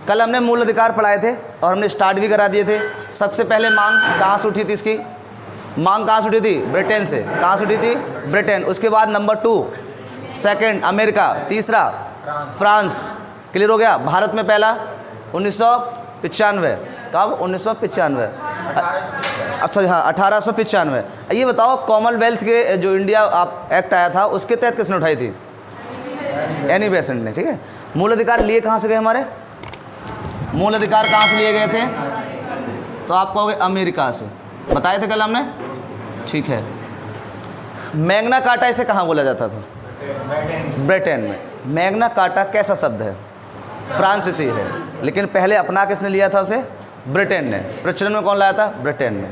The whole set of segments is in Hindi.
कल हमने मूल अधिकार पढ़ाए थे और हमने स्टार्ट भी करा दिए थे। सबसे पहले मांग कहाँ से उठी थी इसकी? मांग कहाँ से उठी थी? ब्रिटेन से। कहाँ से उठी थी? ब्रिटेन। उसके बाद नंबर 2 सेकंड अमेरिका, तीसरा फ्रांस। क्लियर हो गया? भारत में पहला 1995। कब? 1995। सॉरी हाँ 1895। ये बताओ कॉमनवेल्थ के जो इंडिया आप एक्ट आया था उसके तहत किसने उठाई थी? एनी बेसेंट ने। ठीक है। मूल अधिकार लिए कहाँ से गए हमारे? मूल अधिकार कहाँ से लिए गए थे? तो आप कहोगे अमेरिका से। बताए थे कल हमने। ठीक है। मैग्ना कार्टा इसे कहाँ बोला जाता था? ब्रिटेन में। मैग्ना कार्टा कैसा शब्द है? फ्रांसीसी है, लेकिन पहले अपना किसने लिया था उसे? ब्रिटेन ने। प्रचलन में कौन लाया था? ब्रिटेन ने।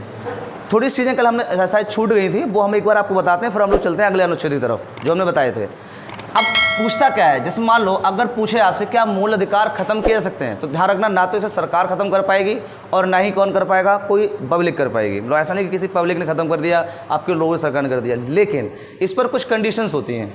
थोड़ी चीज़ें कल हमने शायद छूट गई थी, वो हम एक बार आपको बताते हैं, फिर हम लोग चलते हैं अगले अनुच्छेद की तरफ जो हमने बताए थे। अब पूछता क्या है, जैसे मान लो अगर पूछे आपसे क्या मूल अधिकार खत्म किए जा सकते हैं, तो ध्यान रखना ना तो इसे सरकार खत्म कर पाएगी और ना ही कौन कर पाएगा? कोई पब्लिक कर पाएगी। मतलब ऐसा नहीं कि किसी पब्लिक ने खत्म कर दिया, आपके लोगों सरकार ने कर दिया, लेकिन इस पर कुछ कंडीशंस होती हैं।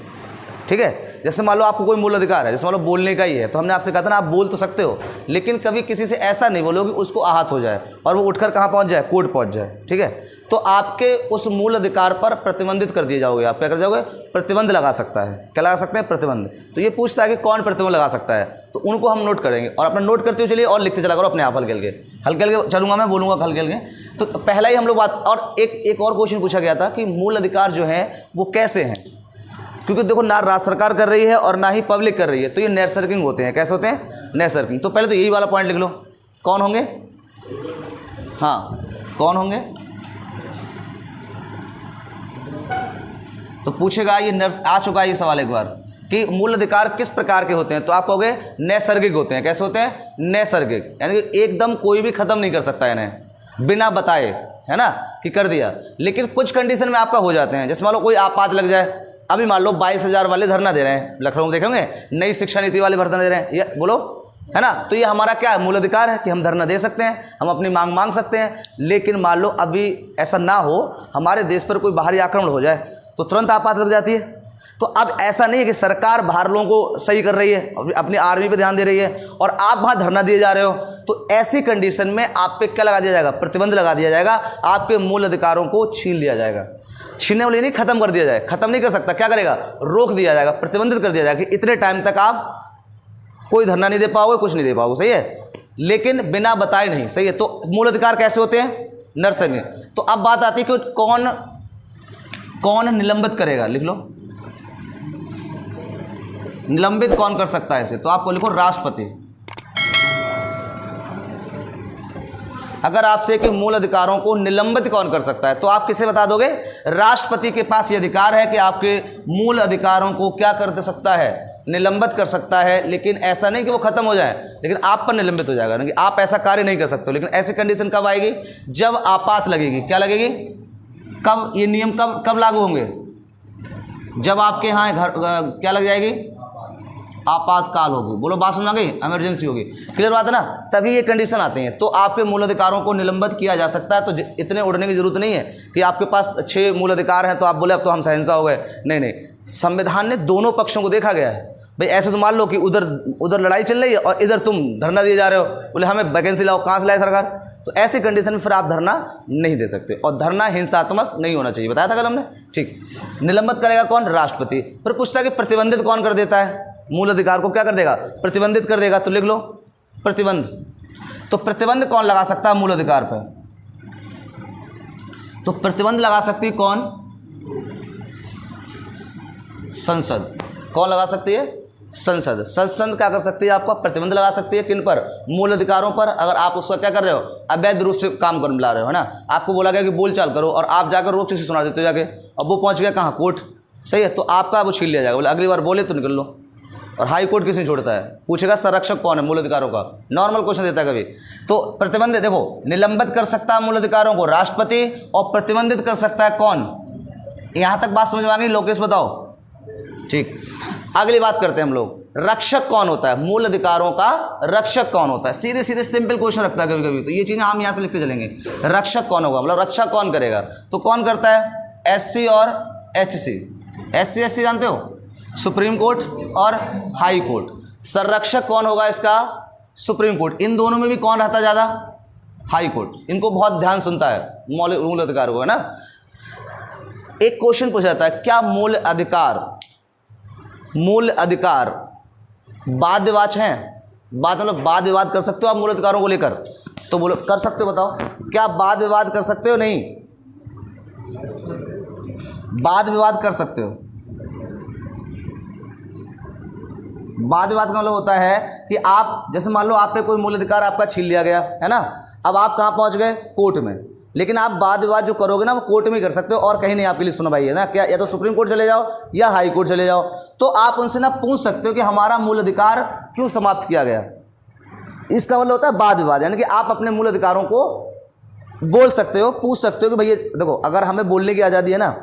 ठीक है। जैसे मान लो आपको कोई मूल अधिकार है, जैसे मान लो बोलने का ही है, तो हमने आपसे कहा था ना आप बोल तो सकते हो, लेकिन कभी किसी से ऐसा नहीं बोलो कि उसको आहत हो जाए और वो उठकर कहाँ पहुँच जाए? कोर्ट पहुँच जाए। ठीक है। तो आपके उस मूल अधिकार पर प्रतिबंधित कर दिए जाओगे। आप क्या कर जाओगे? प्रतिबंध लगा सकता है। क्या लगा सकते हैं? प्रतिबंध। तो ये पूछता है कि कौन प्रतिबंध लगा सकता है, तो उनको हम नोट करेंगे और अपना नोट करते हुए चलिए और लिखते चला करो अपने आप हल्के हल्के चलूंगा, मैं बोलूँगा हल्के हल्के। तो पहला ही हम लोग बात, और एक और क्वेश्चन पूछा गया था कि मूल अधिकार जो है वो कैसे हैं, क्योंकि देखो ना राज्य सरकार कर रही है और ना ही पब्लिक कर रही है, तो ये नैसर्गिक होते हैं। कैसे होते हैं? नैसर्गिक। तो पहले तो यही वाला पॉइंट लिख लो। कौन होंगे? हाँ कौन होंगे? तो पूछेगा ये आ चुका है ये सवाल एक बार कि मूल अधिकार किस प्रकार के होते हैं, तो आप कहोगे नैसर्गिक होते हैं। कैसे होते हैं? नैसर्गिक, यानी कि एकदम कोई भी खत्म नहीं कर सकता इन्हें बिना बताए, है ना, कि कर दिया। लेकिन कुछ कंडीशन में आपका हो जाते हैं। जैसे मान लो कोई आपात लग जाए, अभी मान लो 22,000 वाले धरना दे रहे हैं लखनऊ में, देखेंगे नई शिक्षा नीति वाले धरना दे रहे हैं, ये बोलो, है ना, तो ये हमारा क्या है? मूल अधिकार है कि हम धरना दे सकते हैं, हम अपनी मांग मांग सकते हैं। लेकिन मान लो अभी ऐसा ना हो, हमारे देश पर कोई बाहरी आक्रमण हो जाए तो तुरंत आपात लग जाती है। तो अब ऐसा नहीं है कि सरकार बाहर लोगों को सही कर रही है, अपनी आर्मी पे ध्यान दे रही है और आप वहाँ धरना दिए जा रहे हो, तो ऐसी कंडीशन में आप पे क्या लगा दिया जाएगा? प्रतिबंध लगा दिया जाएगा। आपके मूल अधिकारों को छीन लिया जाएगा। छीनने वाले नहीं, खत्म कर दिया जाए। खत्म नहीं कर सकता, क्या करेगा? रोक दिया जाएगा, प्रतिबंधित कर दिया जाएगा कि इतने टाइम तक आप कोई धरना नहीं दे पाओगे, कुछ नहीं दे पाओगे। सही है, लेकिन बिना बताए नहीं। सही है। तो मूल अधिकार कैसे होते हैं? नैसर्गिक। तो अब बात आती है कि कौन निलंबित करेगा? लिख लो, निलंबित कौन कर सकता है इसे? तो आपको लिखो राष्ट्रपति। अगर आपसे कि मूल अधिकारों को निलंबित कौन कर सकता है, तो आप किसे बता दोगे? राष्ट्रपति के पास ये अधिकार है कि आपके मूल अधिकारों को क्या कर दे सकता है? निलंबित कर सकता है। लेकिन ऐसा नहीं कि वो खत्म हो जाए, लेकिन आप पर निलंबित हो जाएगा, कि आप ऐसा कार्य नहीं कर सकते। लेकिन ऐसी कंडीशन कब आएगी? जब आपात लगेगी। क्या लगेगी? कब ये नियम कब लागू होंगे? जब आपके यहाँ घर क्या लग जाएगी? आपातकाल होगी। बोलो, बात समझ आ गई? इमरजेंसी होगी। क्लियर बात है ना? तभी ये कंडीशन आती हैं। तो आपके मूल अधिकारों को निलंबित किया जा सकता है। तो इतने उड़ने की जरूरत नहीं है कि आपके पास 6 मूल अधिकार हैं तो आप बोले अब तो हम सहिंसा हो गए। नहीं नहीं, संविधान ने दोनों पक्षों को देखा गया है। भाई ऐसे तो मान लो कि उधर लड़ाई चल रही है और इधर तुम धरना दिए जा रहे हो, बोले हमें वैकेंसी लाओ, कहाँ से लाए सरकार? तो ऐसी कंडीशन में फिर आप धरना नहीं दे सकते, और धरना हिंसात्मक नहीं होना चाहिए। बताया था कल हमने। ठीक। निलंबित करेगा कौन? राष्ट्रपति। फिर पूछता है कि प्रतिबंधित कौन कर देता है? मूल अधिकार को क्या कर देगा? प्रतिबंधित कर देगा। तो लिख लो प्रतिबंध। तो प्रतिबंध कौन लगा सकता है मूल अधिकार पर? तो प्रतिबंध लगा सकती है कौन? संसद। कौन लगा सकती है? संसद। संसद क्या कर सकती है? आपका प्रतिबंध लगा सकती है। किन पर? मूल अधिकारों पर। अगर आप उसका क्या कर रहे हो? अवैध रूप से काम कर ला रहे हो, है ना, आपको बोला गया कि बोल चाल करो और आप जाकर रोक से सुना देते हो जाके, अब वो पहुंच गया कहाँ? कोर्ट। सही है। तो आपका वो छीन लिया जाएगा। बोले अगली बार बोले तो निकल लो। और हाई कोर्ट किसी छोड़ता है? पूछेगा संरक्षक कौन है मूल अधिकारों का, नॉर्मल क्वेश्चन देता है कभी। तो प्रतिबंध देखो, निलंबित कर सकता है मूल अधिकारों को राष्ट्रपति, और प्रतिबंधित कर सकता है कौन? यहां तक बात समझ में आ गई? लोकेश बताओ। ठीक। अगली बात करते हैं हम लोग, रक्षक कौन होता है? मूल अधिकारों का रक्षक कौन होता है? सीधे सीधे सिंपल क्वेश्चन रखता है कभी कभी, तो ये चीजें हम यहां से लिखते चलेंगे। रक्षक कौन होगा, मतलब रक्षा कौन करेगा? तो कौन करता है? SC और HC। SC SC जानते हो? सुप्रीम कोर्ट और हाई कोर्ट। संरक्षक कौन होगा इसका? Supreme court. इन दोनों में भी कौन रहता है ज़्यादा? High court. इनको बहुत ध्यान सुनता है मूल अधिकार को, है ना। एक क्वेश्चन पूछा जाता है, क्या मूल अधिकार वाद विवाद हैं? मतलब वाद विवाद कर सकते हो आप मूल अधिकारों को लेकर? तो बोलो कर सकते हो, बताओ क्या वाद विवाद कर सकते हो? नहीं, वाद विवाद कर सकते हो। वाद विवाद का मतलब होता है कि आप जैसे मान लो आप पे कोई मूल अधिकार आपका छीन लिया गया, है ना। अब आप कहाँ पहुँच गए? कोर्ट में। लेकिन आप वाद विवाद जो करोगे ना वो कोर्ट में ही कर सकते हो और कहीं नहीं आपके लिए सुनवाई है ना। क्या या तो सुप्रीम कोर्ट चले जाओ या हाई कोर्ट चले जाओ। तो आप उनसे ना पूछ सकते हो कि हमारा मूल अधिकार क्यों समाप्त किया गया। इसका मतलब होता है वाद विवाद, यानी कि आप अपने मूल अधिकारों को बोल सकते हो, पूछ सकते हो कि भैया देखो, अगर हमें बोलने की आज़ादी है ना,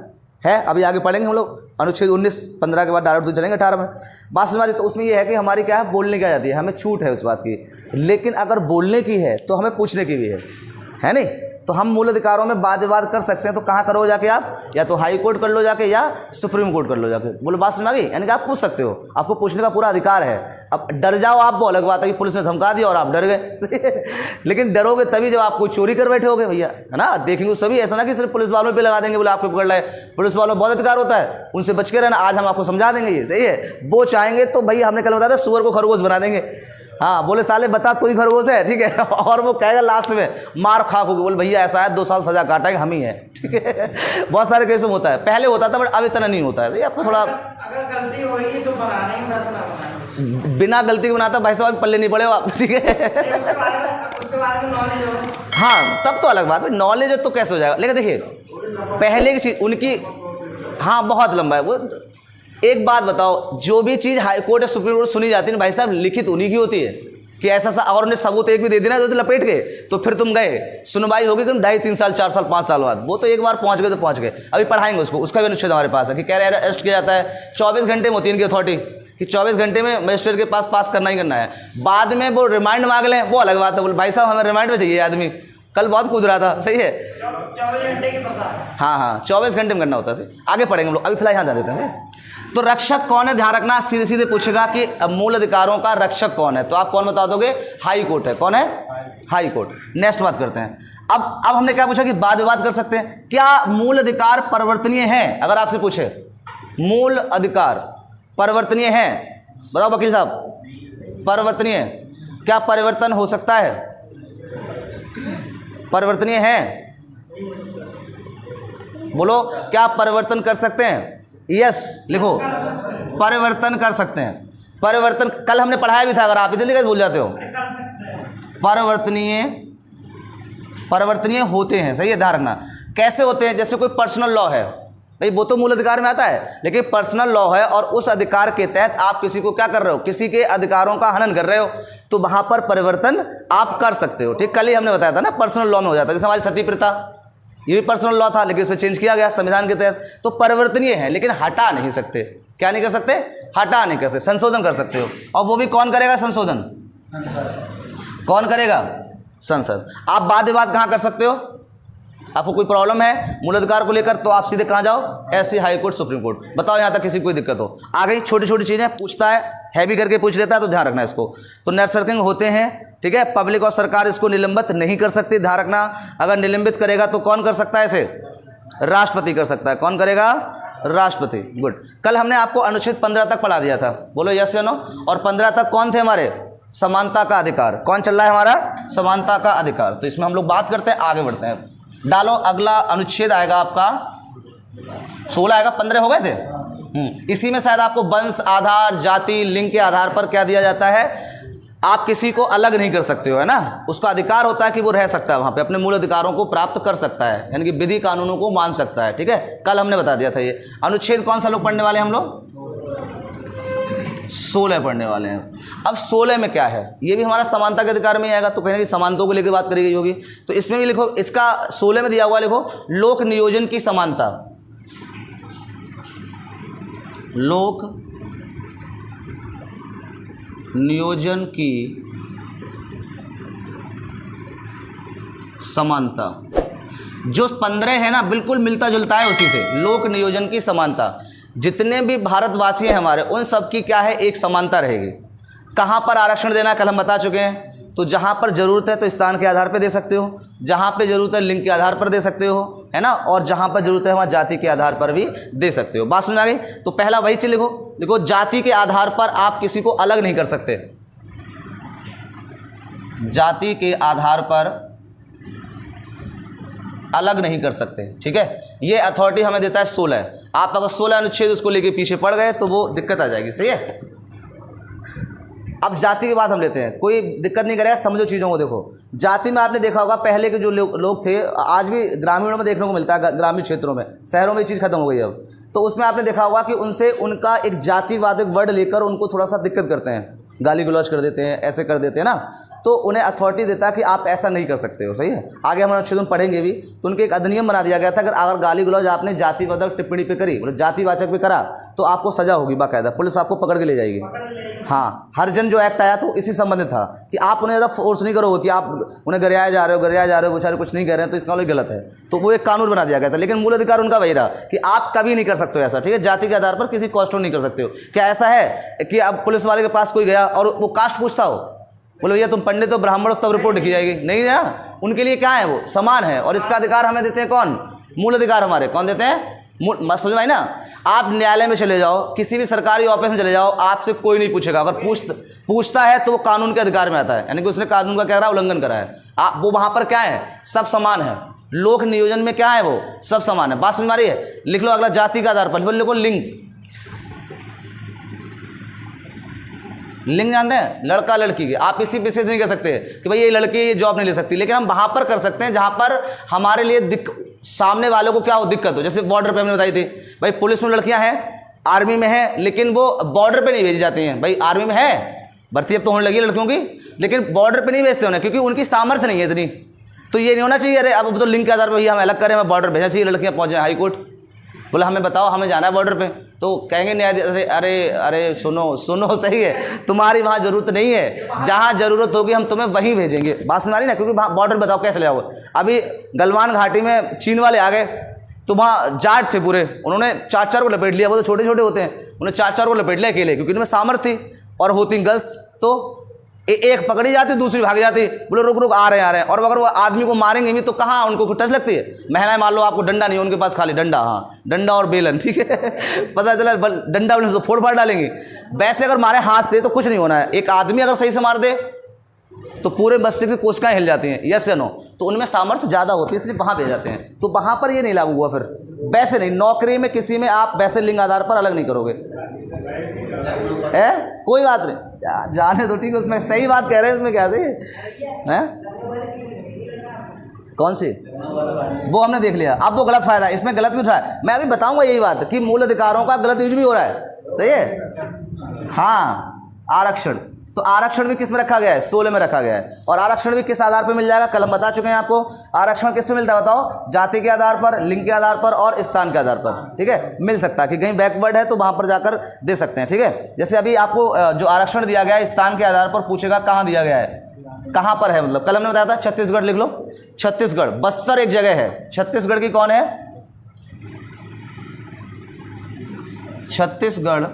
है, अभी आगे पढ़ेंगे हम लोग अनुच्छेद 19-15 के बाद डायरेक्ट चलेंगे 18 में। बात हमारी तो उसमें ये है कि हमारी क्या है, बोलने की आज़ादी है, हमें छूट है उस बात की। लेकिन अगर बोलने की है तो हमें पूछने की भी है नहीं। तो हम मूल अधिकारों में वाद विवाद कर सकते हैं। तो कहाँ करो जाके आप? या तो हाई कोर्ट कर लो जाके या सुप्रीम कोर्ट कर लो जाके। बोलो बात समझ आ गई? यानी कि आप पूछ सकते हो, आपको पूछने का पूरा अधिकार है। अब डर जाओ आप, वो अलग बात है कि पुलिस ने धमका दिया और आप डर गए लेकिन डरोगे तभी जब आप कोई चोरी कर बैठे होगे भैया, है ना। देखेंगे सभी, ऐसा ना कि सिर्फ पुलिस वालों पे लगा देंगे बोले आपको पकड़ लाए। पुलिस वालों को बहुत अधिकार होता है, उनसे बच के रहना। आज हम आपको समझा देंगे, ये सही है। वो चाहेंगे तो भाई हमने कल बताया था सुअर को खरगोश बना देंगे। हाँ, बोले साले बता तू ही खरगोश है, ठीक है और वो कहेगा लास्ट में मार खा होगी, बोले भैया ऐसा है 2 साल सजा काटेगा हम ही है, ठीक है बहुत सारे केस में होता है। पहले होता था बट अब इतना नहीं होता है। आपको थोड़ा अगर गलती होगी तो बनाने में बिना गलती के बनाता भाई साहब पल्ले नहीं पड़े हो आप, ठीक है उसके बारे में नॉलेज हो। हाँ, तब तो अलग बात है, नॉलेज है तो कैसे हो जाएगा। लेकिन देखिए पहले की चीज़ उनकी, हाँ बहुत लंबा है वो। एक बात बताओ, जो भी चीज़ हाई कोर्ट या सुप्रीम कोर्ट सुनी जाती है ना भाई साहब, लिखित उन्हीं की होती है कि ऐसा सा, और उन्हें सबूत एक भी दे देना तो लपेट के, तो फिर तुम गए, सुनवाई होगी कि 2.5-3 साल 4 साल 5 साल बाद। वो तो एक बार पहुंच गए तो पहुंच गए। अभी पढ़ाएंगे उसको, उसका भी अनुच्छेद हमारे पास है कि कह रहे हैं अरेस्ट किया जाता है 24 घंटे में होती है इनकी अथॉरिटी कि 24 घंटे में मजिस्ट्रेट के पास करना ही करना है। बाद में वो रिमांड मांग लें वो अलग बात है। बोले भाई साहब हमें रिमांड में चाहिए आदमी, कल बहुत कूद रहा था, सही है 24 घंटे की पता है। हाँ 24 घंटे में करना होता है। आगे पढ़ेंगे हम लोग, अभी फिलहाल यहाँ जा देते हैं। तो रक्षक कौन है, ध्यान रखना, सीधे सीधे पूछेगा कि मूल अधिकारों का रक्षक कौन है, तो आप कौन बता दोगे? हाई कोर्ट है। कौन है? High court. नेक्स्ट बात करते हैं। अब हमने क्या पूछा कि वाद विवाद कर सकते हैं। क्या मूल अधिकार परिवर्तनीय है? अगर आपसे पूछे मूल अधिकार परिवर्तनीय है, बताओ वकील साहब, परिवर्तनीय क्या परिवर्तन हो सकता है? परिवर्तनीय है, बोलो क्या परिवर्तन कर सकते हैं? यस लिखो, परिवर्तन कर सकते हैं। परिवर्तन कल हमने पढ़ाया भी था, अगर आप इधर कैसे भूल जाते हो। परिवर्तनीय होते हैं, सही है, ध्यान रखना। कैसे होते हैं? जैसे कोई पर्सनल लॉ है भाई, वो तो मूल अधिकार में आता है, लेकिन पर्सनल लॉ है और उस अधिकार के तहत आप किसी को क्या कर रहे हो, किसी के अधिकारों का हनन कर रहे हो, तो वहां पर परिवर्तन आप कर सकते हो। ठीक, कल ही हमने बताया था ना, पर्सनल लॉ में हो जाता है। जैसे हमारी सती प्रथा, ये भी पर्सनल लॉ था लेकिन इसमें चेंज किया गया संविधान के तहत। तो परिवर्तनीय है लेकिन हटा नहीं सकते। क्या नहीं कर सकते? हटा नहीं कर सकते, संशोधन कर सकते हो। और वो भी कौन करेगा संशोधन? कौन करेगा? संसद। आप वाद विवाद कहाँ कर सकते हो? आपको कोई प्रॉब्लम है मूल अधिकार को लेकर तो आप सीधे कहाँ जाओ? ऐसे हाई कोर्ट, सुप्रीम कोर्ट। बताओ यहाँ तक किसी को कोई दिक्कत हो? आ गई छोटी छोटी चीज़ें पूछता है भी करके पूछ लेता है, तो ध्यान रखना इसको। तो नेट सर्किंग होते हैं, ठीक है। पब्लिक और सरकार इसको निलंबित नहीं कर सकती, ध्यान रखना। अगर निलंबित करेगा तो कौन कर सकता है इसे? राष्ट्रपति कर सकता है। कौन करेगा? राष्ट्रपति। गुड। कल हमने आपको अनुच्छेद 15 तक पढ़ा दिया था, बोलो यस या नो। और 15 तक कौन थे हमारे? समानता का अधिकार। कौन चल रहा है हमारा? समानता का अधिकार। तो इसमें हम लोग बात करते हैं, आगे बढ़ते हैं। डालो, अगला अनुच्छेद आएगा आपका 16 आएगा, 15 हो गए थे। इसी में शायद आपको वंश, आधार, जाति, लिंग के आधार पर क्या दिया जाता है, आप किसी को अलग नहीं कर सकते हो, है ना। उसका अधिकार होता है कि वो रह सकता है वहाँ पे, अपने मूल अधिकारों को प्राप्त कर सकता है, यानी कि विधि कानूनों को मान सकता है, ठीक है। कल हमने बता दिया था ये अनुच्छेद। कौन सा लोग पढ़ने वाले हैं हम लोग? 16 पढ़ने वाले हैं। अब 16 में क्या है, ये भी हमारा समानता के अधिकार में ही आएगा, तो कहीं ना कहीं समानताओं को लेकर बात करी गई होगी। तो इसमें भी लिखो, इसका 16 में दिया हुआ लिखो, लोक नियोजन की समानता। लोक नियोजन की समानता। जो 15 है ना, बिल्कुल मिलता जुलता है उसी से। लोक नियोजन की समानता, जितने भी भारतवासी हैं हमारे, उन सब की क्या है, एक समानता रहेगी। कहाँ पर आरक्षण देना कल हम बता चुके हैं। तो जहाँ पर ज़रूरत है तो स्थान के आधार पर दे सकते हो, जहाँ पे ज़रूरत है लिंग के आधार पर दे सकते हो, है ना, और जहाँ पर ज़रूरत है वहाँ जाति के आधार पर भी दे सकते हो। बात समझ आ गई। तो पहला वही चीज़ लिखो, देखो जाति के आधार पर आप किसी को अलग नहीं कर सकते, जाति के आधार पर अलग नहीं कर सकते, ठीक है। ये अथॉरिटी हमें देता है 16। आप अगर 16 अनुच्छेद उसको लेके पीछे पड़ गए तो वो दिक्कत आ जाएगी, सही है। अब जाति की बात हम लेते हैं, कोई दिक्कत नहीं करेगा, समझो चीज़ों को। देखो जाति में आपने देखा होगा पहले के जो लोग थे, आज भी ग्रामीणों में देखने को मिलता है, ग्रामीण क्षेत्रों में, शहरों में ये चीज़ खत्म हो गई अब। तो उसमें आपने देखा होगा कि उनसे उनका एक जातिवादक वर्ड लेकर उनको थोड़ा सा दिक्कत करते हैं, गाली गलौज कर देते हैं, ऐसे कर देते हैं ना। तो उन्हें अथॉरिटी देता है कि आप ऐसा नहीं कर सकते हो, सही है। आगे हम अनुच्छेद में पढ़ेंगे भी। तो उनके एक अधिनियम बना दिया गया था, अगर गाली गलौज आपने जातिवाचक टिप्पणी पे करी, मतलब जातिवाचक पे करा, तो आपको सजा होगी बाकायदा, पुलिस आपको पकड़ के ले जाएगी। हाँ, हरिजन जो एक्ट आया तो इसी संबंधित था कि आप उन्हें ज़्यादा फोर्स नहीं करोगे कि आप उन्हें गरियाए जा रहे हो, बेचारे कुछ नहीं कर रहे हैं तो इसका मतलब गलत है। तो वो एक कानून बना दिया गया था, लेकिन मूल अधिकार उनका वही रहा कि आप कभी नहीं कर सकते हो ऐसा, ठीक है। जाति के आधार पर किसी कास्ट को नहीं कर सकते हो। क्या ऐसा है कि अब पुलिस वाले के पास कोई गया और वो कास्ट पूछता हो, बोलो भैया तुम पंडित हो, ब्राह्मण हो, तब रिपोर्ट लिखी जाएगी? नहीं ना, उनके लिए क्या है, वो समान है। और इसका अधिकार हमें देते हैं कौन? मूल अधिकार हमारे कौन देते हैं? समझ में आई ना। आप न्यायालय में चले जाओ, किसी भी सरकारी ऑफिस में चले जाओ, आपसे कोई नहीं पूछेगा। अगर पूछता है तो वो कानून के अधिकार में आता है, यानी कि उसने कानून का क्या रहा, उल्लंघन करा है। आप वो वहाँ पर क्या है, सब समान है। लोक नियोजन में क्या है, वो सब समान है। बात समझ में आ रही है। लिख लो अगला, जाति के आधार पर लिखो लिंग। लिंग जानते हैं, लड़का लड़की के। आप इसी बेसिस नहीं कह सकते कि भाई ये लड़की ये जॉब नहीं ले सकती, लेकिन हम वहाँ पर कर सकते हैं जहाँ पर हमारे लिए सामने वालों को क्या हो, दिक्कत हो। जैसे बॉर्डर पे हमने बताई थी, भाई पुलिस में लड़कियाँ हैं, आर्मी में है, लेकिन वो बॉर्डर पे नहीं भेजी जाती हैं। भाई आर्मी में है, भर्ती अब तो होने लगी लड़कियों की, लेकिन बॉर्डर पे नहीं भेजते उन्हें, क्योंकि उनकी सामर्थ्य नहीं है इतनी। तो ये नहीं होना चाहिए, अरे अब तो लिंग के आधार पर भैया हम अलग करें, हमें बॉर्डर भेजना चाहिए, लड़कियाँ पहुँच जाए हाई कोर्ट। बोला हमें बताओ, हमें जाना है बॉर्डर पे, तो कहेंगे न्यायाधीश अरे सुनो सही है, तुम्हारी वहाँ ज़रूरत नहीं है, जहाँ ज़रूरत होगी हम तुम्हें वहीं भेजेंगे। बात सुना रही ना, क्योंकि बॉर्डर बताओ कैसे ले जाओगे। अभी गलवान घाटी में चीन वाले आ गए, तो वहाँ जाट थे पूरे, उन्होंने 4 को लपेट लिया। वो तो छोटे छोटे होते हैं, उन्होंने 4 को लपेट लिया अकेले, क्योंकि उनमें सामर्थ्य थी। और होती गर्ल्स तो एक पकड़ी जाती, दूसरी भाग जाती, बोले रुक आ रहे हैं। और अगर वो आदमी को मारेंगे भी तो कहाँ उनको टच लगती है। महिलाएं मान लो आपको डंडा नहीं है, उनके पास खाली डंडा, हाँ डंडा और बेलन, ठीक है पता चला डंडा बेलन तो फोड़ फाड़ डालेंगे। वैसे अगर मारे हाथ से तो कुछ नहीं होना है। एक आदमी अगर सही से मार दे तो पूरे मस्तिष्क की कोशिकाएं हिल जाती हैं, यस या नो। तो उनमें सामर्थ्य ज़्यादा होती है, इसलिए वहाँ भेज जाते हैं। तो वहाँ पर ये नहीं लागू हुआ। फिर वैसे नहीं, नौकरी में किसी में आप वैसे लिंग आधार पर अलग नहीं करोगे, है कोई बात नहीं, जाने दो, ठीक है। उसमें सही बात कह रहे हैं, उसमें क्या है कौन सी, वो हमने देख लिया। अब वो गलत फायदा है, इसमें गलत भी उठाया। मैं अभी बताऊंगा यही बात कि मूल अधिकारों का गलत यूज भी हो रहा है, सही है। हाँ, आरक्षण, तो आरक्षण भी किस में रखा गया है, 16 में रखा गया है। और आरक्षण भी किस आधार पर मिल जाएगा, कल हम बता चुके हैं आपको। आरक्षण किस पे मिलता है बताओ, जाति के आधार पर, लिंग के आधार पर और स्थान के आधार पर, ठीक है। मिल सकता है कि कहीं बैकवर्ड है तो वहाँ पर जाकर दे सकते हैं, ठीक है। जैसे अभी आपको जो आरक्षण दिया गया है स्थान के आधार पर, पूछेगा कहाँ दिया गया है, कहाँ पर है, मतलब कल हमने बताया था छत्तीसगढ़, लिख लो छत्तीसगढ़। बस्तर एक जगह है, छत्तीसगढ़ की कौन है, छत्तीसगढ़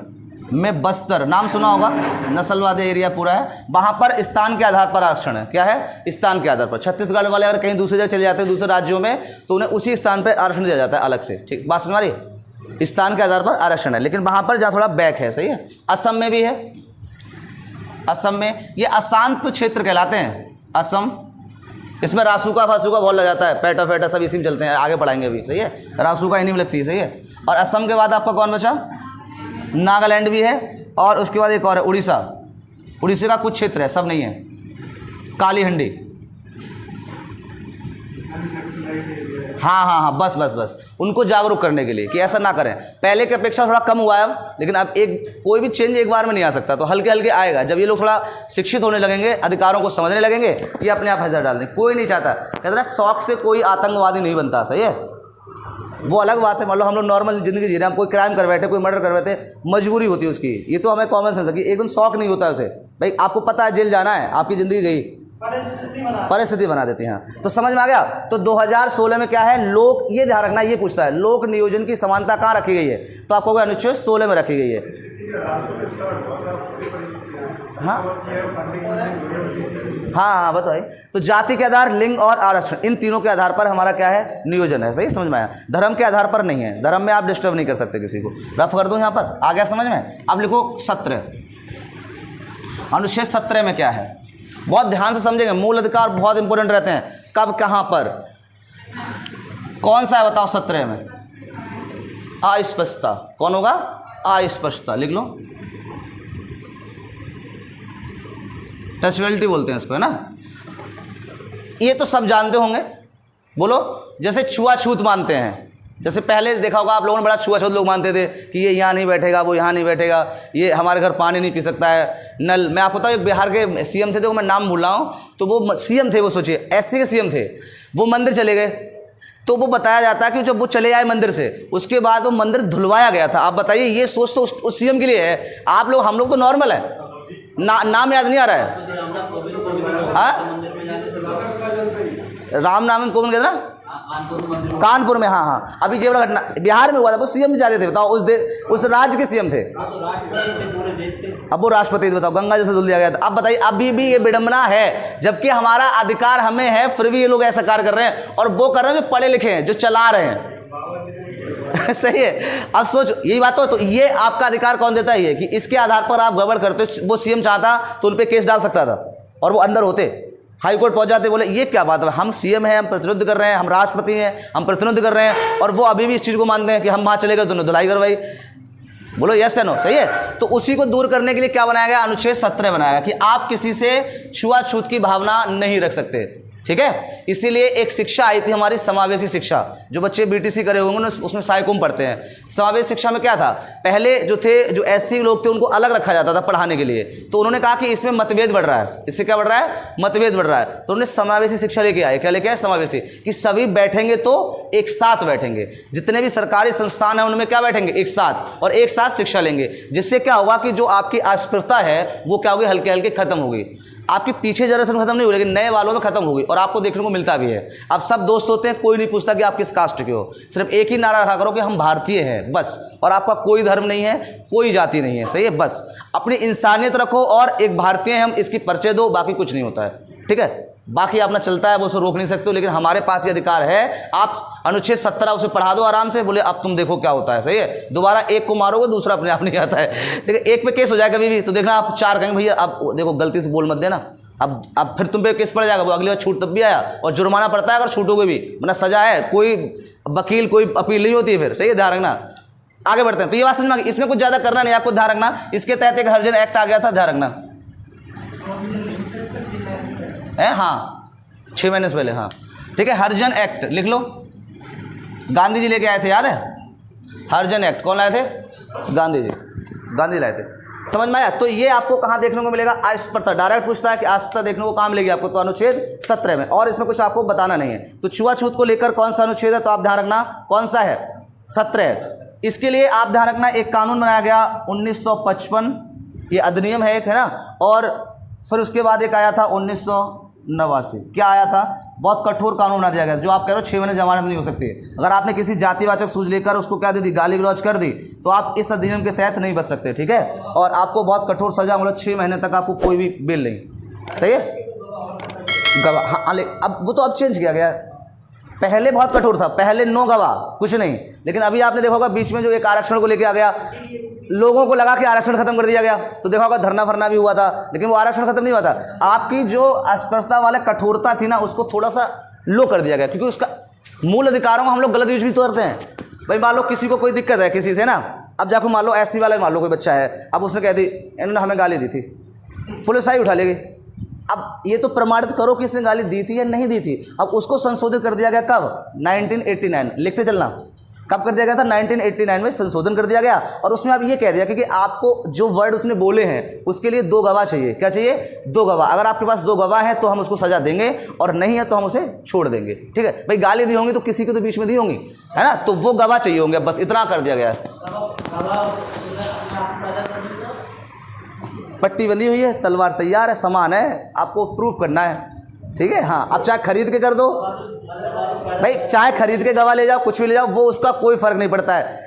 में बस्तर नाम सुना होगा, नस्लवादी एरिया पूरा है। वहाँ पर स्थान के आधार पर आरक्षण है, क्या है, स्थान के आधार पर। छत्तीसगढ़ वाले अगर कहीं दूसरी जगह चले जाते हैं, दूसरे राज्यों में, तो उन्हें उसी स्थान पर आरक्षण दिया जाता है अलग से, ठीक। बात सुन रही, स्थान के आधार पर आरक्षण है। लेकिन वहाँ पर जहाँ थोड़ा बैक है, सही है। असम में भी है, असम में ये अशांत क्षेत्र कहलाते हैं, असम। इसमें रासुका फासुका बहुत लग जाता है, पैटा फैटा सब इसी में चलते हैं, आगे पढ़ाएंगे अभी, सही है। रासुका इन्हीं में लगती है, सही है। और असम के बाद आपका कौन बचा, नागालैंड भी है। और उसके बाद एक और है उड़ीसा, उड़ीसा का कुछ क्षेत्र है, सब नहीं है। कालीहंडी, हाँ, बस उनको जागरूक करने के लिए कि ऐसा ना करें। पहले की अपेक्षा थोड़ा कम हुआ है अब, लेकिन अब कोई भी चेंज एक बार में नहीं आ सकता, तो हल्के हल्के आएगा। जब ये लोग थोड़ा शिक्षित होने लगेंगे, अधिकारों को समझने लगेंगे, ये अपने आप हैजर डाल दें। कोई नहीं चाहता, कहता है शौक से कोई आतंकवादी नहीं बनता, सही है, वो अलग बात है। मान लो हम लोग नॉर्मल जिंदगी जी रहे हैं, हम कोई क्राइम कर बैठे, कोई मर्डर कर बैठे, मजबूरी होती है उसकी, ये तो हमें कॉमन सेंस है कि एकदम शौक नहीं होता उसे। भाई आपको पता है जेल जाना है, आपकी ज़िंदगी गई, परिस्थिति बना देती हैं। तो समझ में आ गया। तो 2016 में क्या है, लोक, ये ध्यान रखना, ये पूछता है लोक नियोजन की समानता कहाँ रखी गई है, तो आपको अनुच्छेद 16 में रखी गई है। हाँ हाँ हाँ बताइए। तो जाति के आधार, लिंग और आरक्षण, इन तीनों के आधार पर हमारा क्या है, नियोजन है। सही समझ में आया। धर्म के आधार पर नहीं है, धर्म में आप डिस्टर्ब नहीं कर सकते किसी को। रफ कर दूं यहाँ पर, आ गया समझ में। अब लिखो 17, अनुच्छेद 17 में क्या है, बहुत ध्यान से समझेंगे। मूल अधिकार बहुत इंपॉर्टेंट रहते हैं, कब कहाँ पर कौन सा है बताओ। 17 में अस्पष्टता, कौन होगा, अस्पष्टता, लिख लो। टचबिलिटी बोलते हैं इसको, है ना। ये तो सब जानते होंगे, बोलो। जैसे छुआछूत मानते हैं, जैसे पहले देखा होगा आप लोगों ने, बड़ा छुआछूत लोग मानते थे कि ये यहाँ नहीं बैठेगा, वो यहाँ नहीं बैठेगा, ये हमारे घर पानी नहीं पी सकता है, नल। मैं आपको बताऊँ, एक बिहार के सीएम थे, देखो मैं नाम भूल रहा हूँ, तो वो सीएम थे, वो सोचिए एससी के सीएम थे। वो मंदिर चले गए, तो वो बताया जाता है कि जब वो चले आए मंदिर से, उसके बाद वो मंदिर धुलवाया गया था। आप बताइए, ये सोच तो उस सीएम के लिए है। आप लोग, हम लोग तो नॉर्मल है, नाम याद नहीं आ रहा है। हाँ, राम नाम कोविंद कहते ना, कानपुर में। हाँ हाँ, अभी ये वाला घटना बिहार में हुआ था, वो सीएम जा रहे थे, बताओ उस राज्य के सीएम थे। अब वो राष्ट्रपति थे, बताओ, गंगा जैसे धुल दिया गया था। अब बताइए, अभी भी ये विडंबना है, जबकि हमारा अधिकार हमें है, फिर भी ये लोग ऐसा कार्य कर रहे हैं। और वो कर रहे हैं जो पढ़े लिखे हैं, जो चला रहे हैं। सही है। अब सोचो, यही बात तो ये आपका अधिकार कौन देता है, ये कि इसके आधार पर आप गड़बड़ करते हो। वो सीएम चाहता तो उन पर केस डाल सकता था और वो अंदर होते, हाई कोर्ट पहुंच जाते। बोले ये क्या बात है, हम सीएम हैं, हम प्रतिनिधित्व कर रहे हैं, हम राष्ट्रपति हैं, हम प्रतिनिधित्व कर रहे हैं, और वो अभी भी इस चीज़ को मानते हैं कि हम वहाँ चले गए तो धुलाई करवाई। बोलो यस या नो, सही है। तो उसी को दूर करने के लिए क्या बनाया गया, अनुच्छेद 17 बनाया गया कि आप किसी से छुआछूत की भावना नहीं रख सकते। ठीक है। इसीलिए एक शिक्षा आई थी हमारी, समावेशी शिक्षा। जो बच्चे बीटीसी करे होंगे ना, उसमें साइकोम पढ़ते हैं। समावेशी शिक्षा में क्या था, पहले जो थे, जो एससी लोग थे, उनको अलग रखा जाता था पढ़ाने के लिए। तो उन्होंने कहा कि इसमें मतभेद बढ़ रहा है, इससे क्या बढ़ रहा है, मतभेद बढ़ रहा है। तो उन्होंने समावेशी शिक्षा लेके आए। क्या लेके आए, समावेशी, कि सभी बैठेंगे तो एक साथ बैठेंगे, जितने भी सरकारी संस्थान है उनमें क्या बैठेंगे, एक साथ, और एक साथ शिक्षा लेंगे। जिससे क्या होगा कि जो आपकी अस्पृश्यता है वो क्या होगी, हल्के हल्के खत्म होगी। आपकी पीछे जनरेशन खत्म नहीं हुई, लेकिन नए वालों में खत्म होगी। और आपको देखने को मिलता भी है, अब सब दोस्त होते हैं, कोई नहीं पूछता कि आप किस कास्ट के हो। सिर्फ एक ही नारा रखा करो कि हम भारतीय हैं, बस। और आपका कोई धर्म नहीं है, कोई जाति नहीं है, सही है। बस अपनी इंसानियत रखो और एक भारतीय हम इसकी परिचय दो, बाकी कुछ नहीं होता है। ठीक है। बाकी अपना चलता है, वो उसे रोक नहीं सकते हो, लेकिन हमारे पास ये अधिकार है। आप अनुच्छेद 17 उसे पढ़ा दो आराम से, बोले अब तुम देखो क्या होता है, सही है। दोबारा एक को मारोगे, दूसरा अपने आप नहीं आता है। ठीक है। एक पे केस हो जाएगा कभी भी, तो देखना आप 4 कहेंगे भैया अब देखो गलती से बोल मत देना, अब फिर तुम पे केस पड़ जाएगा। वो अगली बार छूट तब भी आया, और जुर्माना पड़ता है अगर छूटोगे भी, वरना सजा है। कोई वकील, कोई अपील नहीं होती है फिर, सही है। ध्यान रखना। आगे बढ़ते हैं। तो ये बात समझ में, इसमें कुछ ज़्यादा करना नहीं, आपको ध्यान रखना। इसके तहत एक हरिजन एक्ट आ गया था, ध्यान रखना है। हाँ, 6 महीने से पहले। हाँ ठीक है, हरिजन एक्ट लिख लो। गांधी जी लेके आए थे, याद है। हरिजन एक्ट कौन लाए थे, गांधी जी, गांधी लाए थे। समझ में आया। तो ये आपको कहाँ देखने को मिलेगा, अस्पृश्यता। डायरेक्ट पूछता है कि अस्पृश्यता देखने को कहाँ मिलेगी आपको, तो अनुच्छेद 17 में। और इसमें कुछ आपको बताना नहीं है। तो छुआछूत को लेकर कौन सा अनुच्छेद है, तो आप ध्यान रखना कौन सा है, 17। इसके लिए आप ध्यान रखना, एक कानून बनाया गया 1955, ये अधिनियम है एक, है ना। और फिर उसके बाद एक आया था 1989। क्या आया था, बहुत कठोर कानून बना दिया गया, जो आप कह रहे हो 6 महीने जमानत नहीं हो सकती। अगर आपने किसी जातिवाचक सूझ लेकर उसको क्या दे दी, गाली गलौज कर दी, तो आप इस अधिनियम के तहत नहीं बच सकते। ठीक है। और आपको बहुत कठोर सजा, मतलब 6 महीने तक आपको कोई भी बेल नहीं, सही है। गवाह, हाँ, अब वो तो अब चेंज किया गया है। पहले बहुत कठोर था, पहले 9 गवाह कुछ नहीं। लेकिन अभी आपने देखा होगा बीच में जो एक आरक्षण को लेके आ गया, लोगों को लगा कि आरक्षण खत्म कर दिया गया, तो देखा होगा धरना फरना भी हुआ था, लेकिन वो आरक्षण खत्म नहीं हुआ था। आपकी जो अस्पृश्यता वाले कठोरता थी ना, उसको थोड़ा सा लो कर दिया गया, क्योंकि उसका मूल अधिकारों को हम लोग गलत यूज भी तो करते हैं। भाई मान लो किसी को कोई दिक्कत है किसी से ना, अब जाकर मान लो एससी वाला, मान लो कोई बच्चा है, अब उसने कह दी इन्होंने हमें गाली दी थी, पुलिस आई उठा लेगी। अब ये तो प्रमाणित करो कि इसने गाली दी थी या नहीं दी थी। अब उसको संशोधित कर दिया गया कब, 1989, लिखते चलना। कब कर दिया गया था, 1989 में संशोधन कर दिया गया। और उसमें अब ये कह दिया कि आपको जो वर्ड उसने बोले हैं उसके लिए 2 गवाह चाहिए। क्या चाहिए, 2 गवाह। अगर आपके पास 2 गवाह हैं तो हम उसको सजा देंगे, और नहीं है तो हम उसे छोड़ देंगे। ठीक है। भाई गाली दी होंगी तो किसी के तो बीच में दी होंगी, है ना, तो वो गवाह चाहिए होंगे, बस इतना कर दिया गया है। पट्टी बंधी हुई है, तलवार तैयार है, सामान है, आपको प्रूफ करना है। ठीक है। हाँ, आप चाहे खरीद के कर दो भाई, चाहे खरीद के गवाह ले जाओ, कुछ भी ले जाओ, वो उसका कोई फर्क नहीं पड़ता है।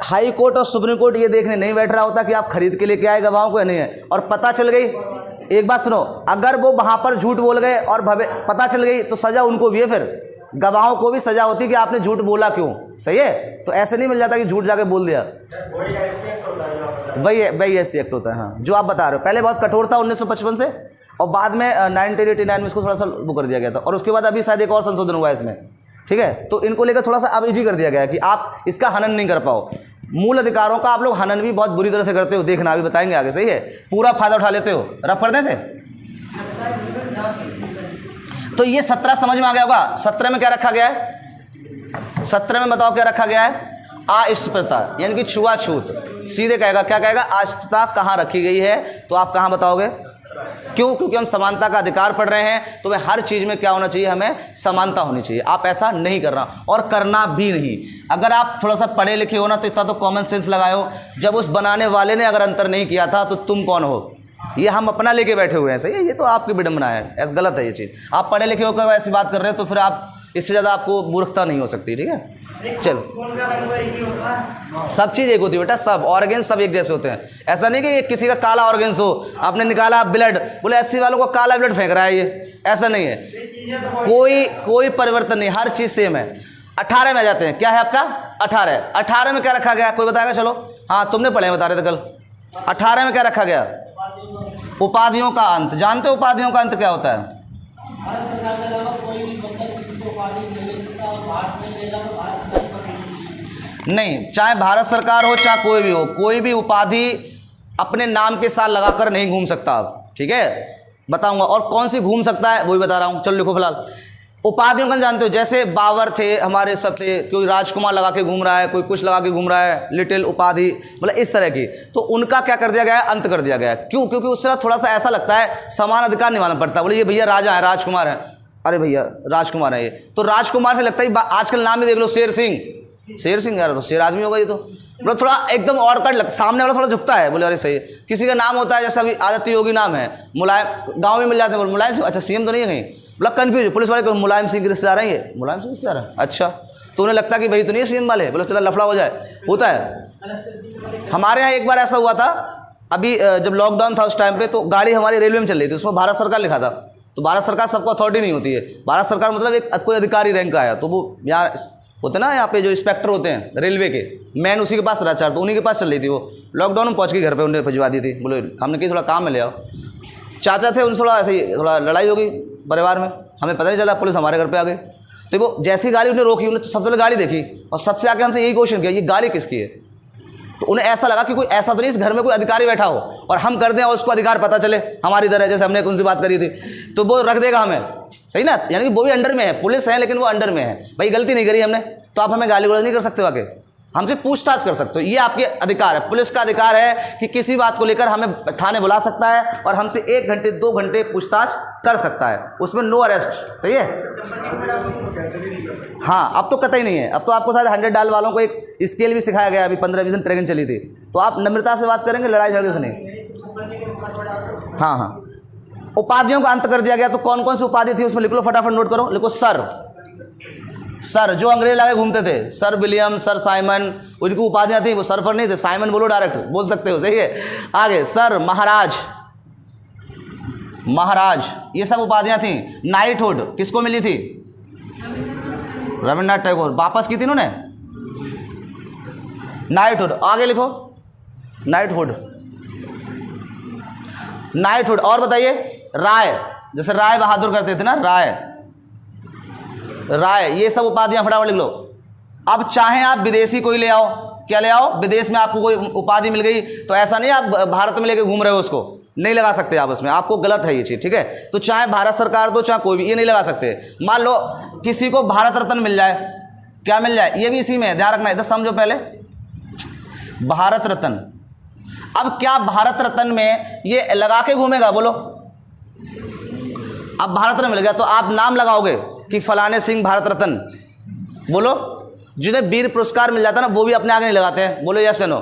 हाई कोर्ट और सुप्रीम कोर्ट ये देखने नहीं बैठ रहा होता कि आप खरीद के लेके आए गवाहों को या नहीं है, और पता चल गई, एक बात सुनो, अगर वो वहाँ पर झूठ बोल गए और पता चल गई तो सज़ा उनको भी है, फिर गवाहों को भी सज़ा होती है कि आपने झूठ बोला क्यों। सही है, तो ऐसे नहीं मिल जाता कि झूठ जाके बोल दिया। वही ऐसी एक्ट होता है। हाँ, जो आप बता रहे हो, पहले बहुत कठोर था 1955 से, और बाद में 1989 में इसको थोड़ा सा वो कर दिया गया था, और उसके बाद अभी शायद एक और संशोधन हुआ है इसमें। ठीक है, तो इनको लेकर थोड़ा सा अब इजी कर दिया गया है कि आप इसका हनन नहीं कर पाओ। मूल अधिकारों का आप लोग हनन भी बहुत बुरी तरह से करते हो, देखना अभी बताएंगे आगे। सही है, पूरा फायदा उठा लेते हो रफ पर्दे से। तो ये 17 समझ में आ गया होगा। 17 में क्या रखा गया है? 17 में बताओ क्या रखा गया है? अस्पृश्यता, यानी कि छुआछूत। सीधे कहेगा, क्या कहेगा? अस्पृश्यता कहाँ रखी गई है, तो आप कहाँ बताओगे? क्यों? क्योंकि हम समानता का अधिकार पढ़ रहे हैं, तो वह हर चीज़ में क्या होना चाहिए? हमें समानता होनी चाहिए। आप ऐसा नहीं करना, और करना भी नहीं। अगर आप थोड़ा सा पढ़े लिखे हो ना, तो इतना तो कॉमन सेंस लगाओ, जब उस बनाने वाले ने अगर अंतर नहीं किया था तो तुम कौन हो? ये हम अपना लेके बैठे हुए हैं। सही है, ये तो आपकी विडंबना है, ऐसा गलत है ये चीज़। आप पढ़े लिखे होकर ऐसी बात कर रहे हो, तो फिर आप इससे ज़्यादा आपको मूर्खता नहीं हो सकती। ठीक है, चलो, सब चीज़ एक होती है बेटा, सब ऑर्गेन्स सब एक जैसे होते हैं। ऐसा नहीं कि किसी का काला ऑर्गेन्स हो, आपने निकाला ब्लड, बोले एससी वालों को काला ब्लड फेंक रहा है, ये ऐसा नहीं है। कोई परिवर्तन नहीं, हर चीज़ सेम है। 18 में आ जाते हैं, क्या है आपका? 18 में क्या रखा गया? कोई बताएगा? चलो, हाँ तुमने पढ़े, बता रहे थे कल। 18 में क्या रखा गया? उपाधियों का अंत। जानते हो उपाधियों का अंत क्या होता है? नहीं, चाहे भारत सरकार हो चाहे कोई भी हो, कोई भी उपाधि अपने नाम के साथ लगाकर नहीं घूम सकता आप। ठीक है, बताऊंगा, और कौन सी घूम सकता है वो भी बता रहा हूं। चलो लिखो फिलहाल। उपाधियों का जानते हो, जैसे बाबर थे, हमारे सब थे, कोई राजकुमार लगा के घूम रहा है, कोई कुछ लगा के घूम रहा है, लिटिल उपाधि, मतलब इस तरह की। तो उनका क्या कर दिया गया है? अंत कर दिया गया है। क्यों? क्योंकि उससे थोड़ा सा ऐसा लगता है समान अधिकार निभाना पड़ता है। बोले ये भैया राजा है, राजकुमार है, अरे भैया राजकुमार है ये, तो राजकुमार से लगता है। आजकल नाम ही देख लो, शेर सिंह। शेर सिंह यार, तो शेर आदमी होगा ये तो। मतलब थोड़ा एकदम और कट लगता, सामने वाला थोड़ा झुकता है, बोले अरे सही है। किसी का नाम होता है, जैसे अभी आदित्य योगी नाम है, मुलायम, गाँव में मिल जाते हैं, बोले मुलायम सिंह, अच्छा सीएम तो नहीं है कहीं, मतलब कन्फ्यूज। पुलिस वाले को मुलायम सिंह के रिश्तेदार हैं ये, मुलायम सिंह रिश्तेदार है, अच्छा, तो उन्हें लगता कि भाई तो नहीं है सीएम वाले, बोलो चलो लफड़ा हो जाए, होता है। हमारे यहाँ एक बार ऐसा हुआ था, अभी जब लॉकडाउन था उस टाइम पे, तो गाड़ी हमारी रेलवे में चल रही थी, उसमें भारत सरकार लिखा था। तो भारत सरकार सबको अथॉरिटी नहीं होती है, भारत सरकार मतलब एक कोई अधिकारी रैंक का है, तो वो यहाँ होते ना, यहाँ पे जो इंस्पेक्टर होते हैं रेलवे के, मैन उसी के पास रहा, तो उन्हीं के पास चल रही थी वो। लॉकडाउन में पहुँच के घर पे उन्हें भिजवा दी थी, बोले हमने कहीं थोड़ा काम में ले आओ। चाचा थे, उनसे थोड़ा ऐसे ही थोड़ा लड़ाई हो गई परिवार में, हमें पता नहीं चला, पुलिस हमारे घर पे आ गई। तो वो जैसी गाड़ी उन्हें रोकी, उन्हें सबसे पहले गाड़ी देखी, और सबसे आगे हमसे यही क्वेश्चन किया, ये गाड़ी किसकी है? तो उन्हें ऐसा लगा कि कोई ऐसा तो नहीं इस घर में कोई अधिकारी बैठा हो और हम कर दें और उसको अधिकार पता चले हमारी तरह, जैसे हमने उनसे बात करी थी, तो वो रख देगा हमें। सही ना, यानी कि वो भी अंडर में है, पुलिस है लेकिन वो अंडर में है। भाई गलती नहीं करी हमने, तो आप हमें गाली गलौज नहीं कर सकते, वाकई हमसे पूछताछ कर सकते हो, ये आपके अधिकार है। पुलिस का अधिकार है कि किसी बात को लेकर हमें थाने बुला सकता है और हमसे 1 घंटे 2 घंटे पूछताछ कर सकता है, उसमें नो अरेस्ट। सही है, हाँ अब तो कतई नहीं है। अब तो आपको शायद 100 डाल वालों को एक स्केल भी सिखाया गया, अभी 15-20 दिन ट्रेनिंग चली थी, तो आप नम्रता से बात करेंगे, लड़ाई झगड़े से नहीं। हाँ हाँ, उपाधियों का अंत कर दिया गया। तो कौन कौन सी उपाधि थी उसमें लिख लो, फटाफट नोट करो, लिखो सर। सर जो अंग्रेज लाके घूमते थे, सर विलियम, सर साइमन, उनकी उपाधियां थी, वो सर पर नहीं थे, साइमन बोलो डायरेक्ट बोल सकते हो। सही है, आगे सर, महाराज, महाराज, ये सब उपाधियां थी। नाइटहुड किसको मिली थी? रविन्द्रनाथ टैगोर, वापस की थी इन्होंने नाइटहुड। आगे लिखो नाइटहुड, नाइटहुड। और बताइए राय, जैसे राय बहादुर करते थे ना, राय, राय, ये सब उपाधियां फटाफट लिख लो। अब चाहे आप विदेशी कोई ले आओ, क्या ले आओ, विदेश में आपको कोई उपाधि मिल गई, तो ऐसा नहीं आप भारत में लेके घूम रहे हो, उसको नहीं लगा सकते आप उसमें, आपको गलत है ये चीज़। ठीक है, तो चाहे भारत सरकार दो चाहे कोई भी, ये नहीं लगा सकते। मान लो किसी को भारत रत्न मिल जाए, क्या मिल जाए, ये भी इसी में ध्यान रखना, इधर समझो पहले, भारत रत्न। अब क्या भारत रत्न में ये लगा के घूमेगा? बोलो, अब भारत रत्न मिल गया तो आप नाम लगाओगे कि फलाने सिंह भारत रत्न, बोलो। जिन्हें वीर पुरस्कार मिल जाता है ना, वो भी अपने आगे नहीं लगाते हैं, बोलो यस या नो।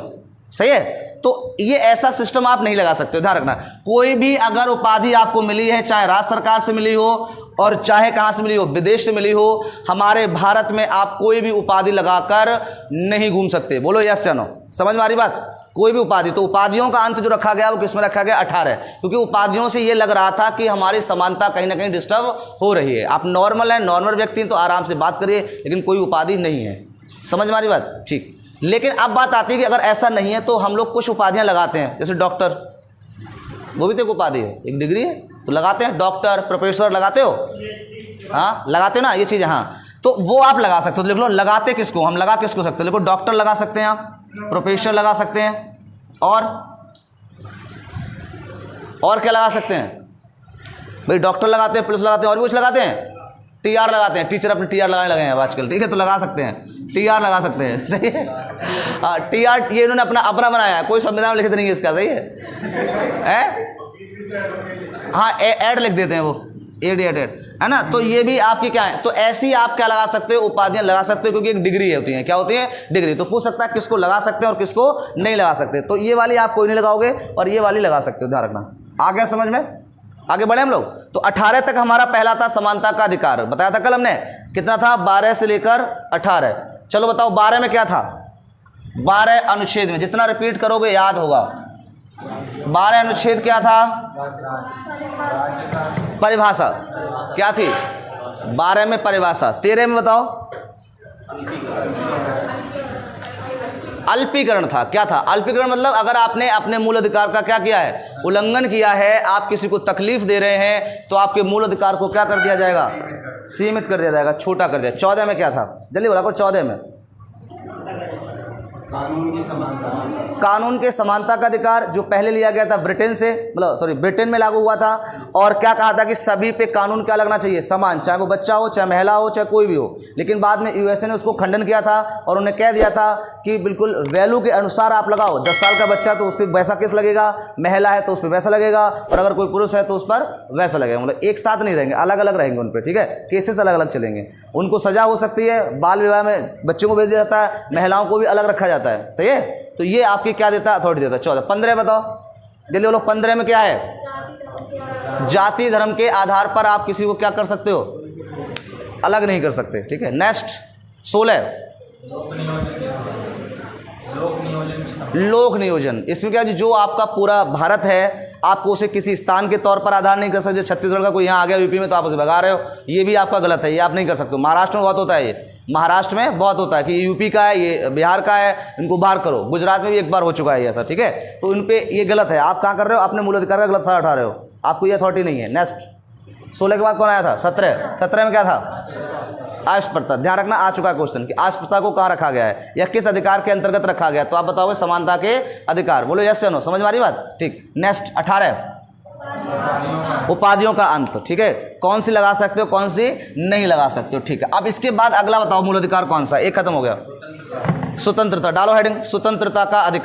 सही है, तो ये ऐसा सिस्टम आप नहीं लगा सकते, ध्यान रखना। कोई भी अगर उपाधि आपको मिली है, चाहे राज्य सरकार से मिली हो, और चाहे कहाँ से मिली हो, विदेश से मिली हो, हमारे भारत में आप कोई भी उपाधि लगाकर नहीं घूम सकते। बोलो यस या नो, समझ में आ रही बात? कोई भी उपाधि। तो उपाधियों का अंत जो रखा गया वो किसमें रखा गया? 18, क्योंकि उपाधियों से ये लग रहा था कि हमारी समानता कहीं ना कहीं डिस्टर्ब हो रही है। आप नॉर्मल हैं, नॉर्मल व्यक्ति हैं, तो आराम से बात करिए, लेकिन कोई उपाधि नहीं है। समझ में आ रही बात? ठीक। लेकिन अब बात आती है कि अगर ऐसा नहीं है तो हम लोग कुछ उपाधियाँ लगाते हैं, जैसे डॉक्टर, वो भी तो एक उपाधि है, एक डिग्री है, तो लगाते हैं। डॉक्टर, प्रोफेसर लगाते हो? हाँ, लगाते हो ना ये चीज़। हाँ, तो वो आप लगा सकते हो। लिख लो, लगाते किसको, हम लगा किसको सकते हैं? देखो, डॉक्टर लगा सकते हैं आप, प्रोफेसर लगा सकते हैं, और क्या लगा सकते हैं भाई? डॉक्टर लगाते हैं, पुलिस लगाते हैं, और भी कुछ लगाते हैं, टीआर लगाते हैं। टीचर अपने टीआर लगाने लगे हैं आजकल, ठीक है, तो लगा सकते हैं, टीआर लगा सकते हैं। सही है। हाँ, टीआर ये इन्होंने अपना बनाया है, कोई संविधान में लिखित नहीं है इसका। सही है? हाँ, ऐड लिख देते हैं वो, एड है ना। तो ये भी आपकी क्या है, तो ऐसी आप क्या लगा सकते हो? उपाधियां लगा सकते हो, क्योंकि एक डिग्री होती है। क्या होती है? डिग्री। तो पूछ सकता है किसको लगा सकते हैं और किसको नहीं लगा सकते। तो ये वाली आप कोई नहीं लगाओगे और ये वाली लगा सकते हो, ध्यान रखना। आ गया समझ में? आगे बढ़े हम लोग। तो 18 तक हमारा पहला था समानता का अधिकार, बताया था कल हमने। कितना था? 12 से लेकर 18। चलो बताओ 12 में क्या था? 12 अनुच्छेद में, जितना रिपीट करोगे याद होगा। 12 अनुच्छेद क्या था? परिभाषा क्या थी? 12 में परिभाषा। 13 में बताओ? अल्पीकरण था। क्या था? अल्पीकरण मतलब अगर आपने अपने मूल अधिकार का क्या किया है? उल्लंघन किया है, आप किसी को तकलीफ दे रहे हैं, तो आपके मूल अधिकार को क्या कर दिया जाएगा? सीमित कर दिया जाएगा, छोटा कर दिया। 14 में क्या था? जल्दी बोला करो। 14 में कानून के समानता का अधिकार, जो पहले लिया गया था ब्रिटेन से, मतलब सॉरी ब्रिटेन में लागू हुआ था। और क्या कहा था कि सभी पे कानून क्या लगना चाहिए? समान, चाहे वो बच्चा हो, चाहे महिला हो, चाहे कोई भी हो। लेकिन बाद में यूएसए ने उसको खंडन किया था और उन्हें कह दिया था कि बिल्कुल वैल्यू के अनुसार आप लगाओ। 10 साल का बच्चा तो उस पर वैसा केस लगेगा, महिला है तो उस पर वैसा लगेगा, और अगर कोई पुरुष है तो उस पर वैसा लगेगा। मतलब एक साथ नहीं रहेंगे, अलग अलग रहेंगे उन पर, ठीक है। केसेस अलग अलग चलेंगे, उनको सजा हो सकती है। बाल विवाह में बच्चों को भेज दिया जाता है, महिलाओं को भी अलग रखा जाता है। सही है। तो ये आपकी क्या देता है? अथॉरिटी देता है। 14। 15 बताओ जल्दी बोलो। 15 में क्या है? जाति धर्म के आधार पर आप किसी को क्या कर सकते हो? अलग नहीं कर सकते, ठीक है। नेक्स्ट 16 लोक नियोजन। इसमें क्या है? जो आपका पूरा भारत है, आपको उसे किसी स्थान के तौर पर आधार नहीं कर सकते। छत्तीसगढ़ का कोई यहाँ आ गया यूपी में तो आप उसे भगा रहे हो, ये भी आपका गलत है, ये आप नहीं कर सकते। महाराष्ट्र में बहुत होता है, ये महाराष्ट्र में बहुत होता है कि यूपी का है, ये बिहार का है, इनको बाहर करो। गुजरात में भी एक बार हो चुका है ऐसा, ठीक है। तो इन पे ये गलत है। आप कहाँ कर रहे हो? अपने मूल अधिकार का गलत फायदा उठा रहे हो, आपको ये अथॉरिटी नहीं है। नेक्स्ट 16 के बाद कौन आया था? 17 में क्या था? अस्पृश्यता। ध्यान रखना, आ चुका है क्वेश्चन कि अस्पृश्यता को कहाँ रखा गया है या किस अधिकार के अंतर्गत रखा गया है। तो आप बताओगे समानता के अधिकार। बोलो यस या नो, समझ में आ रही बात? ठीक। नेक्स्ट 18 उपाधियों का अंत, ठीक है। कौन सी लगा सकते हो, कौन सी नहीं लगा सकते हो, ठीक है। अब इसके बाद अगला बताओ मूल अधिकार कौन सा? एक खत्म हो गया। स्वतंत्रता। डालो हेडिंग, स्वतंत्रता का अधिकार।